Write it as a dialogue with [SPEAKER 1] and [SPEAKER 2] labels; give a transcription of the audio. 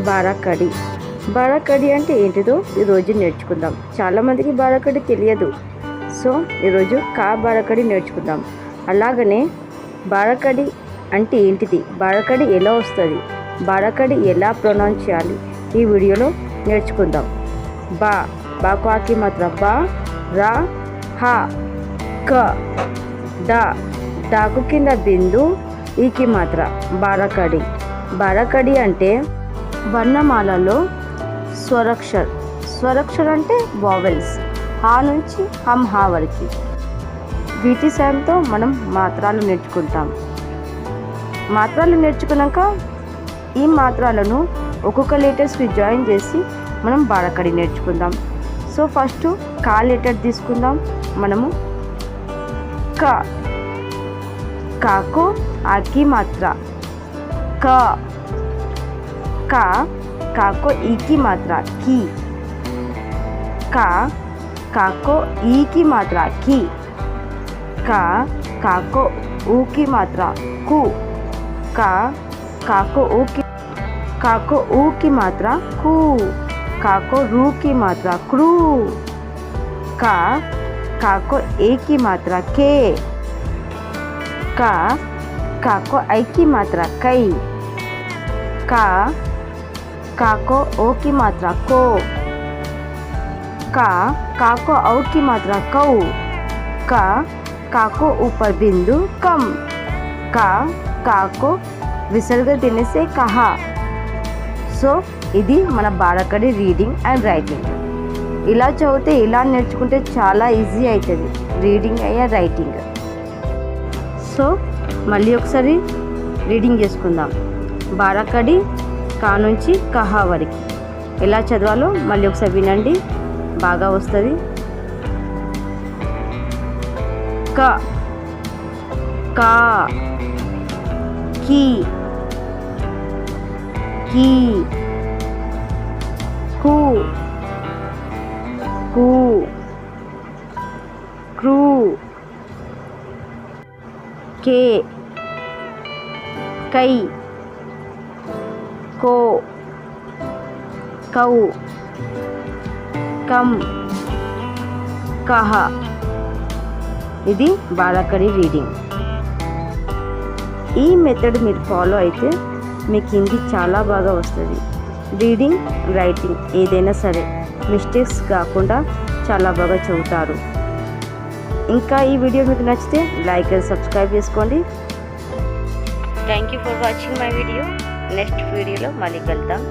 [SPEAKER 1] బారాకడి. బారాకడి అంటే ఏంటిదో ఈరోజు నేర్చుకుందాం. చాలామందికి బారాకడి తెలియదు. సో ఈరోజు బారాకడి నేర్చుకుందాం. అలాగనే బారాకడి అంటే ఏంటిది, బారాకడి ఎలా వస్తుంది, బారాకడి ఎలా ప్రొనౌన్స్ చేయాలి ఈ వీడియోలో నేర్చుకుందాం. బాకు ఆకి మాత్ర బా, రా, హా, క, డాకు కింద బిందు, ఈకి మాత్ర బారాకడి. బారాకడి అంటే వర్ణమాలలో స్వరాక్షర్ అంటే వావెల్స్, హా నుంచి హా వరకు. వీటి సాయంతో మనం మాత్రాలు నేర్చుకుంటాం. మాత్రాలు నేర్చుకున్నాక ఈ మాత్రాలను ఒక్కొక్క లెటర్స్కి జాయిన్ చేసి మనం బారాకడి నేర్చుకుందాం. సో ఫస్ట్ కా లెటర్ తీసుకుందాం. మనము కాకు ఆకి మాత్ర కాకు ఈకి మాత్ర కి, కాకు ఈకి మాత్ర కి, కాకు ఊకి మాత్ర కు, కాకు ఊకి మాత్ర కు, కాకు రూకి మాత్ర క్రూ, కాకు ఏకి మాత్ర కే, కాకు ఐకి మాత్ర కై, కాకు ఓకి మాత్ర కో, काको औ की मात्रा कौ, काको ऊपर बिंदु कम, काको विसर्ग देने से कहा. సో ఇది మన బారాకడి రీడింగ్ అండ్ రైటింగ్. ఇలా చదివితే ఇలా నేర్చుకుంటే చాలా ఈజీ అవుతుంది రీడింగ్ అయ్యా రైటింగ్. సో మళ్ళీ ఒకసారి రీడింగ్ చేసుకుందాం. బారాకడి కా నుంచి కహా వరకు ఎలా చదవాలో మళ్ళీ ఒకసారి వినండి, బాగా వస్తుంది. కా కీ కు క్రూ కే కై కో కౌ కమ్ కహ. ఇది బారాకడి రీడింగ్. ఈ మెథడ్ మీరు ఫాలో అయితే మీకు హిందీ చాలా బాగా వస్తుంది. రీడింగ్ రైటింగ్ ఏదైనా సరే మిస్టేక్స్ కాకుండా చాలా బాగా చదువుతారు. ఇంకా ఈ వీడియో మీకు నచ్చితే లైక్ అండ్ సబ్స్క్రైబ్ చేసుకోండి. Thank you for watching my video. Next వీడియోలో మళ్ళీ కలుద్దాం.